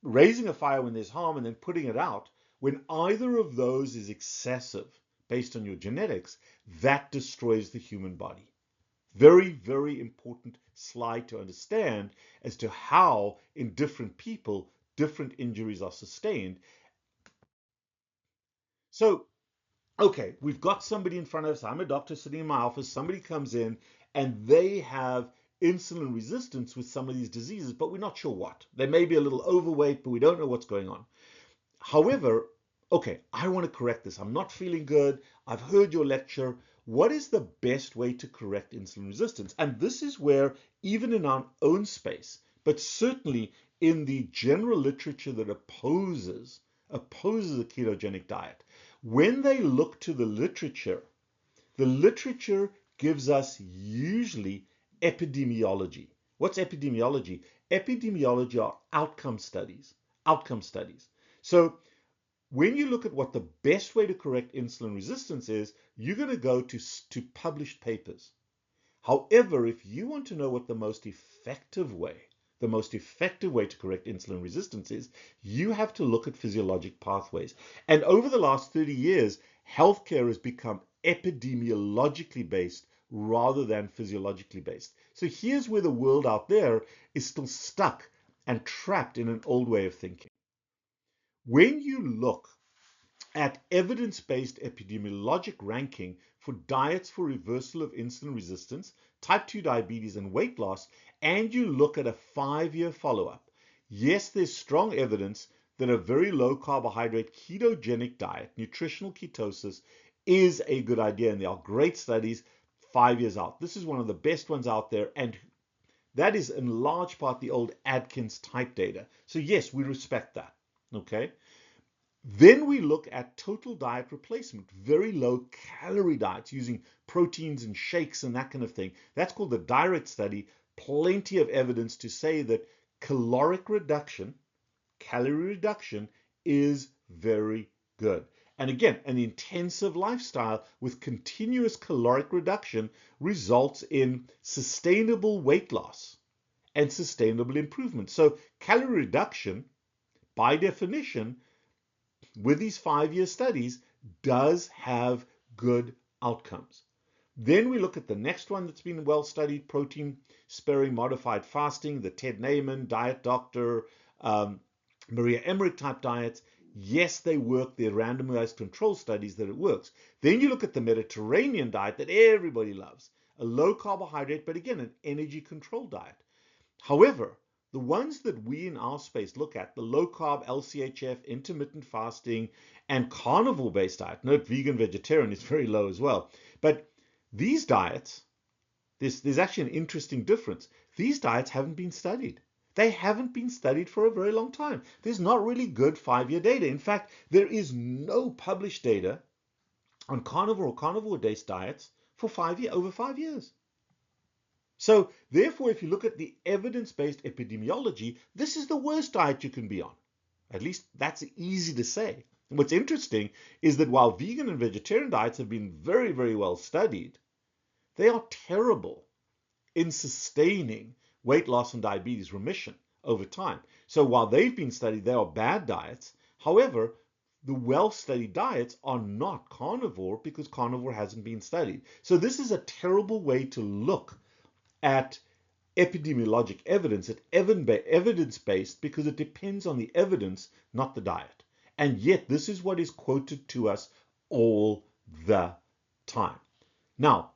Speaker 1: raising a fire when there's harm and then putting it out. When either of those is excessive based on your genetics, that destroys the human body. Very, very important slide to understand as to how in different people, different injuries are sustained. So, okay, we've got somebody in front of us. I'm a doctor sitting in my office. Somebody comes in and they have insulin resistance with some of these diseases, but we're not sure what. They may be a little overweight, but we don't know what's going on. However, okay, I want to correct this. I'm not feeling good. I've heard your lecture. What is the best way to correct insulin resistance? And this is where, even in our own space, but certainly in the general literature that opposes a ketogenic diet, when they look to the literature gives us usually epidemiology. What's epidemiology? Epidemiology are outcome studies. So when you look at what the best way to correct insulin resistance is, you're going to go to published papers. However, if you want to know what the most effective way to correct insulin resistance is, you have to look at physiologic pathways. And over the last 30 years, healthcare has become epidemiologically based rather than physiologically based. So here's where the world out there is still stuck and trapped in an old way of thinking. When you look at evidence-based epidemiologic ranking for diets for reversal of insulin resistance, type 2 diabetes, and weight loss, and you look at a 5-year follow-up, yes, there's strong evidence that a very low carbohydrate ketogenic diet, nutritional ketosis, is a good idea, and there are great studies 5 years out. This is one of the best ones out there, and that is in large part the old Atkins type data. So yes, we respect that, okay? Then we look at total diet replacement, very low calorie diets using proteins and shakes and that kind of thing. That's called the direct study. Plenty of evidence to say that calorie reduction is very good. And again, an intensive lifestyle with continuous caloric reduction results in sustainable weight loss and sustainable improvement. So calorie reduction, by definition, with these 5-year studies, does have good outcomes. Then we look at the next one that's been well studied, protein sparing modified fasting, the Ted Naiman, Diet Doctor, Maria Emmerich type diets. Yes, they work. They're randomized control studies that it works. Then you look at the Mediterranean diet that everybody loves, a low carbohydrate, but again, an energy control diet. However, the ones that we in our space look at, the low carb, LCHF, intermittent fasting, and carnivore based diet, note vegan, vegetarian is very low as well. But these diets, there's actually an interesting difference. These diets haven't been studied. They haven't been studied for a very long time. There's not really good 5-year data. In fact, there is no published data on carnivore or carnivore-based diets for over 5 years. So therefore, if you look at the evidence-based epidemiology, this is the worst diet you can be on. At least that's easy to say. And what's interesting is that while vegan and vegetarian diets have been very, very well studied, they are terrible in sustaining weight loss and diabetes remission over time. So while they've been studied, they are bad diets. However, the well-studied diets are not carnivore because carnivore hasn't been studied. So this is a terrible way to look at epidemiologic evidence, at evidence-based, because it depends on the evidence, not the diet. And yet this is what is quoted to us all the time. Now,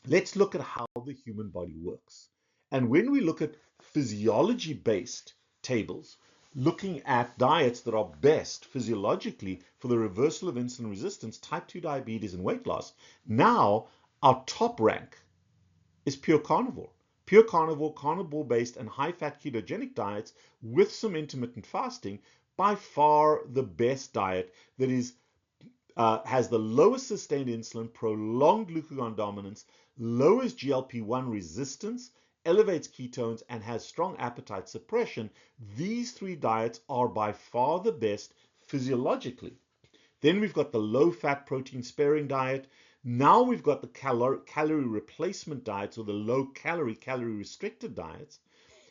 Speaker 1: let's look at how the human body works. And when we look at physiology-based tables, looking at diets that are best physiologically for the reversal of insulin resistance, type 2 diabetes, and weight loss, now our top rank is pure carnivore. Pure carnivore, carnivore-based, and high-fat ketogenic diets with some intermittent fasting, by far the best diet that is has the lowest sustained insulin, prolonged glucagon dominance, lowers GLP-1 resistance, elevates ketones, and has strong appetite suppression. These three diets are by far the best physiologically. Then we've got the low-fat, protein-sparing diet. Now we've got the calorie replacement diets, or the low-calorie, calorie-restricted diets.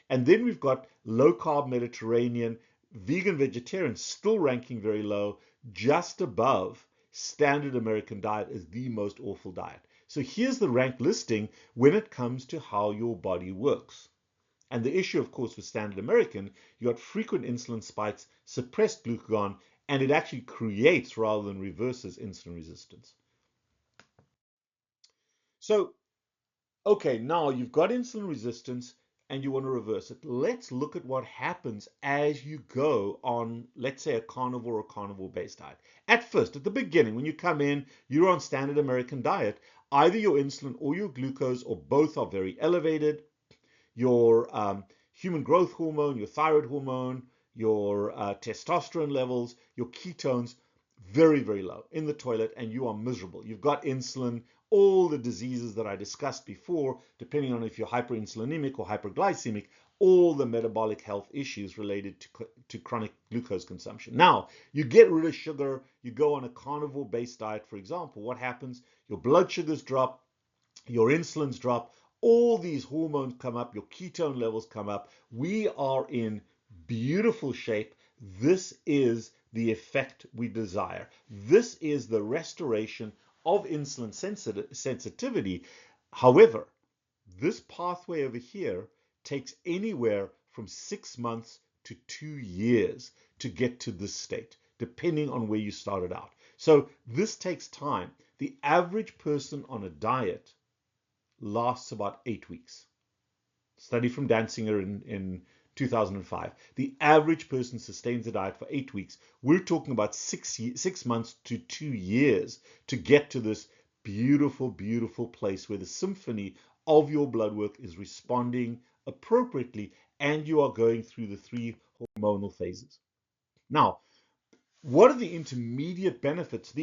Speaker 1: And then we've got low-carb Mediterranean, vegan, vegetarian, still ranking very low, just above standard American diet as the most awful diet. So here's the rank listing when it comes to how your body works. And the issue, of course, with standard American, you got frequent insulin spikes, suppressed glucagon, and it actually creates rather than reverses insulin resistance. So, okay, now you've got insulin resistance and you want to reverse it. Let's look at what happens as you go on, let's say, a carnivore or carnivore-based diet. At first, at the beginning, when you come in, you're on standard American diet, either your insulin or your glucose or both are very elevated. Your human growth hormone, your thyroid hormone, your testosterone levels, your ketones, very, very low in the toilet, and you are miserable. You've got insulin, all the diseases that I discussed before, depending on if you're hyperinsulinemic or hyperglycemic, all the metabolic health issues related to chronic glucose consumption. Now, you get rid of sugar, you go on a carnivore-based diet, for example, what happens? Your blood sugars drop, your insulins drop, all these hormones come up, your ketone levels come up. We are in beautiful shape. This is the effect we desire. This is the restoration of insulin sensitivity. However, this pathway over here takes anywhere from 6 months to 2 years to get to this state, depending on where you started out. So this takes time. The average person on a diet lasts about 8 weeks. Study from Danziger in 2005. The average person sustains a diet for 8 weeks. We're talking about 6 months to 2 years to get to this beautiful, beautiful place where the symphony of your blood work is responding appropriately and you are going through the 3 hormonal phases. Now, what are the intermediate benefits?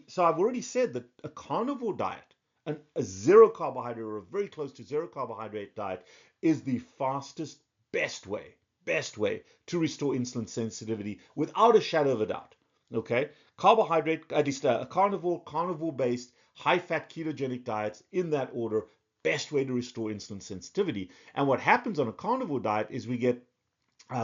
Speaker 1: So I've already said that a carnivore diet, a zero carbohydrate or a very close to zero carbohydrate diet is the fastest, best way to restore insulin sensitivity without a shadow of a doubt. Okay, carbohydrate, at least a carnivore-based, high-fat ketogenic diets in that order, best way to restore insulin sensitivity. And what happens on a carnivore diet is we get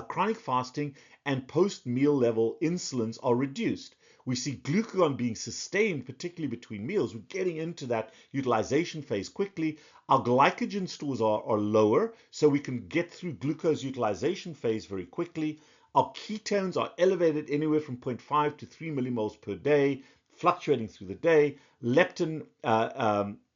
Speaker 1: chronic fasting and post-meal level insulins are reduced. We see glucagon being sustained, particularly between meals. We're getting into that utilization phase quickly. Our glycogen stores are lower, so we can get through glucose utilization phase very quickly. Our ketones are elevated anywhere from 0.5 to 3 millimoles per day, fluctuating through the day. Leptin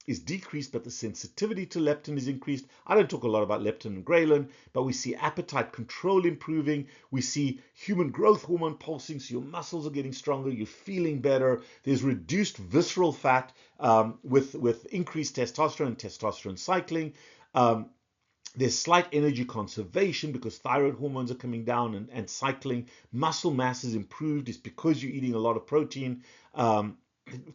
Speaker 1: is decreased, but the sensitivity to leptin is increased. I don't talk a lot about leptin and ghrelin, but we see appetite control improving. We see human growth hormone pulsing, so your muscles are getting stronger, you're feeling better. There's reduced visceral fat with increased testosterone and testosterone cycling. There's slight energy conservation because thyroid hormones are coming down and cycling. Muscle mass is improved. It's because you're eating a lot of protein,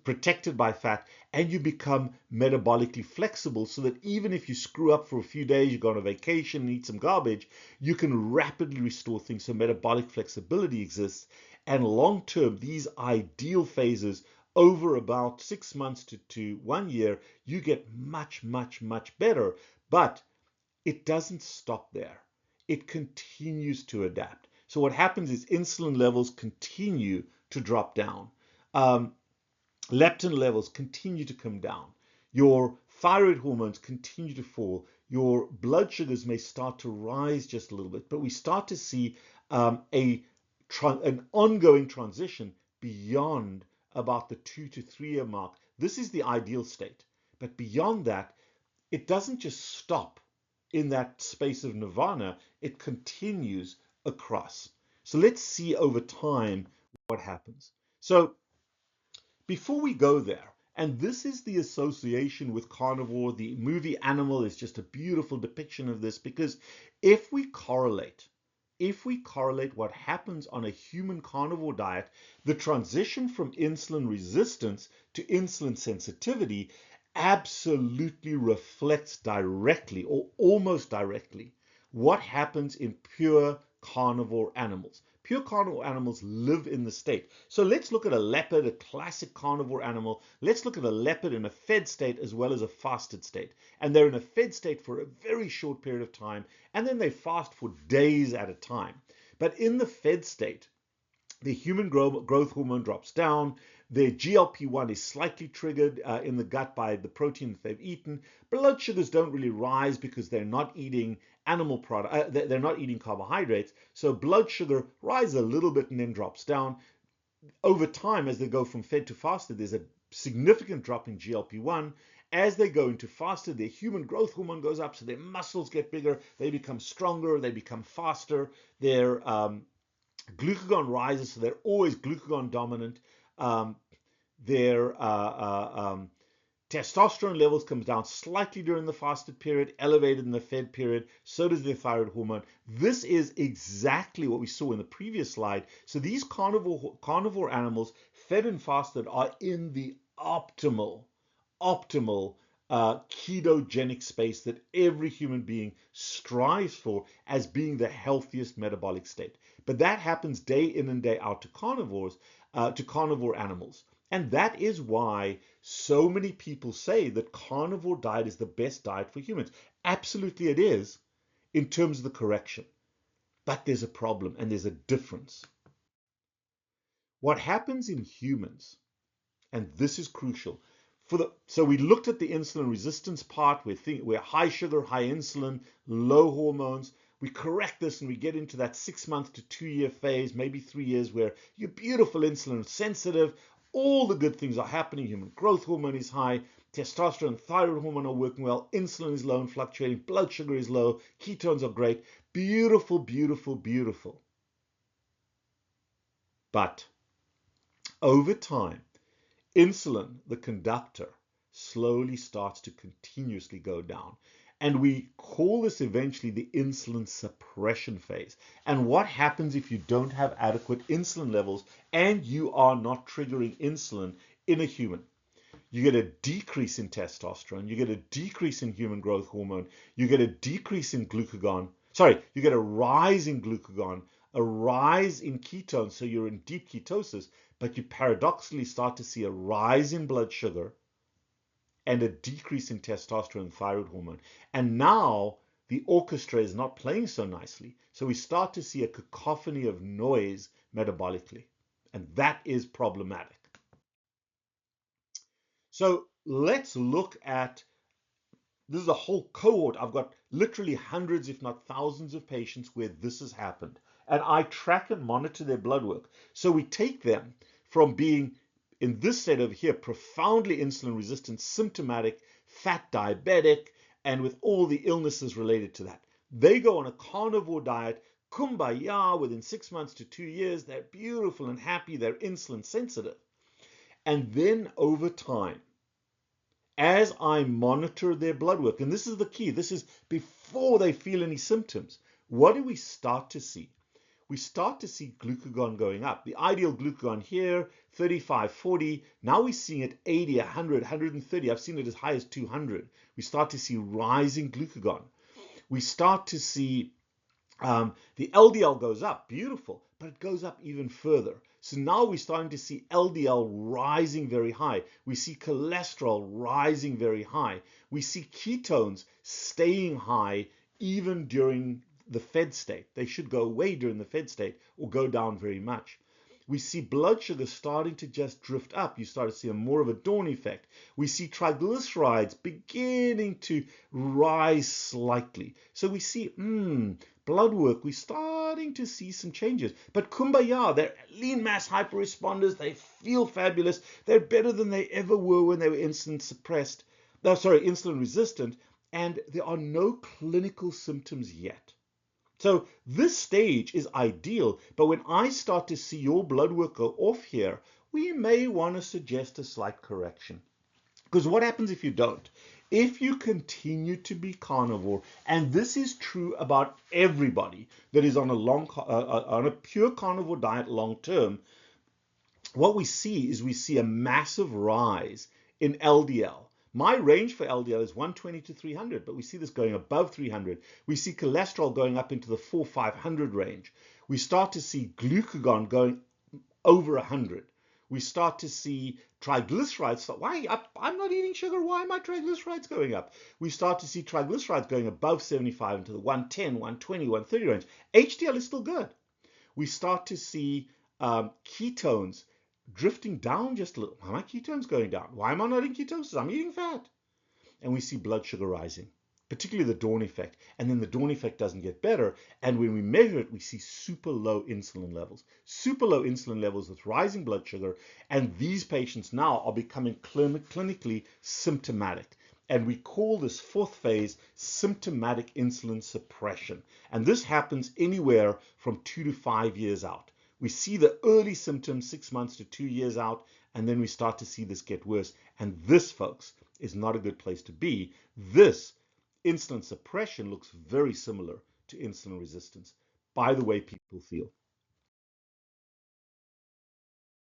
Speaker 1: protected by fat, and you become metabolically flexible so that even if you screw up for a few days, you go on a vacation and eat some garbage, you can rapidly restore things. So metabolic flexibility exists. And long term, these ideal phases over about 6 months to 1 year, you get much, much, much better But it doesn't stop there. It continues to adapt. So what happens is insulin levels continue to drop down. Leptin levels continue to come down. Your thyroid hormones continue to fall. Your blood sugars may start to rise just a little bit, but we start to see an ongoing transition beyond about the 2 to 3 year mark. This is the ideal state. But beyond that, it doesn't just stop in that space of nirvana, it continues across. So let's see over time what happens. So before we go there, and this is the association with carnivore, the movie Animal is just a beautiful depiction of this, because if we correlate what happens on a human carnivore diet, the transition from insulin resistance to insulin sensitivity absolutely reflects directly or almost directly what happens in pure carnivore animals. Pure carnivore animals live in the state. So let's look at a leopard, a classic carnivore animal. Let's look at a leopard in a fed state as well as a fasted state. And they're in a fed state for a very short period of time, and then they fast for days at a time. But in the fed state, the human growth hormone drops down. Their GLP-1 is slightly triggered in the gut by the protein that they've eaten. Blood sugars don't really rise because they're not eating animal product. They're not eating carbohydrates. So blood sugar rises a little bit and then drops down. Over time, as they go from fed to fasted, there's a significant drop in GLP-1. As they go into fasted, their human growth hormone goes up, so their muscles get bigger. They become stronger. They become faster. Their glucagon rises, so they're always glucagon dominant. Their testosterone levels comes down slightly during the fasted period, elevated in the fed period. So does their thyroid hormone. This is exactly what we saw in the previous slide. So these carnivore animals, fed and fasted, are in the optimal ketogenic space that every human being strives for as being the healthiest metabolic state. But that happens day in and day out to carnivore animals. And that is why so many people say that carnivore diet is the best diet for humans. Absolutely it is, in terms of the correction. But there's a problem and there's a difference. What happens in humans, and this is crucial, so we looked at the insulin resistance part. We're high sugar, high insulin, low hormones. We correct this and we get into that 6 month to 2 year phase, maybe 3 years, where you're beautiful insulin sensitive. All the good things are happening. Human growth hormone is high. Testosterone and thyroid hormone are working well. Insulin is low and fluctuating. Blood sugar is low. Ketones are great. Beautiful, beautiful, beautiful. But over time, insulin, the conductor, slowly starts to continuously go down. And we call this eventually the insulin suppression phase. And what happens if you don't have adequate insulin levels and you are not triggering insulin in a human? You get a decrease in testosterone, you get a decrease in human growth hormone, you get a decrease in glucagon. You get a rise in glucagon, a rise in ketones, so you're in deep ketosis, but you paradoxically start to see a rise in blood sugar and a decrease in testosterone and thyroid hormone. And now the orchestra is not playing so nicely. So we start to see a cacophony of noise metabolically. And that is problematic. So let's look at, this is a whole cohort. I've got literally hundreds, if not thousands of patients where this has happened. And I track and monitor their blood work. So we take them from being in this state over here, profoundly insulin resistant, symptomatic, fat diabetic, and with all the illnesses related to that. They go on a carnivore diet, kumbaya, within 6 months to 2 years, they're beautiful and happy, they're insulin sensitive. And then over time, as I monitor their blood work, and this is the key, this is before they feel any symptoms, what do we start to see? We start to see glucagon going up. The ideal glucagon here, 35, 40. Now we're seeing it 80, 100, 130. I've seen it as high as 200. We start to see rising glucagon. We start to see the LDL goes up, beautiful, but it goes up even further. So now we're starting to see LDL rising very high. We see cholesterol rising very high. We see ketones staying high even during the fed state. They should go away during the fed state or go down very much. We see blood sugar starting to just drift up. You start to see more of a dawn effect. We see triglycerides beginning to rise slightly. So we see, blood work, we're starting to see some changes. But kumbaya, they're lean mass hyperresponders. They feel fabulous. They're better than they ever were when they were insulin resistant. And there are no clinical symptoms yet. So this stage is ideal, but when I start to see your blood work go off here, we may want to suggest a slight correction. Because what happens if you don't? If you continue to be carnivore, and this is true about everybody that is on a pure carnivore diet long term, what we see is a massive rise in LDL. My range for LDL is 120 to 300, but we see this going above 300. We see cholesterol going up into the 400-500 range. We start to see glucagon going over 100. We start to see triglycerides. I'm not eating sugar. Why are my triglycerides going up? We start to see triglycerides going above 75 into the 110, 120, 130 range. HDL is still good. We start to see ketones drifting down just a little. Why are my ketones going down? Why am I not in ketosis? I'm eating fat. And we see blood sugar rising, particularly the dawn effect. And then the dawn effect doesn't get better. And when we measure it, we see super low insulin levels. Super low insulin levels with rising blood sugar. And these patients now are becoming clinically symptomatic. And we call this fourth phase symptomatic insulin suppression. And this happens anywhere from 2 to 5 years out. We see the early symptoms 6 months to 2 years out, and then we start to see this get worse. And this, folks, is not a good place to be. This insulin suppression looks very similar to insulin resistance by the way people feel.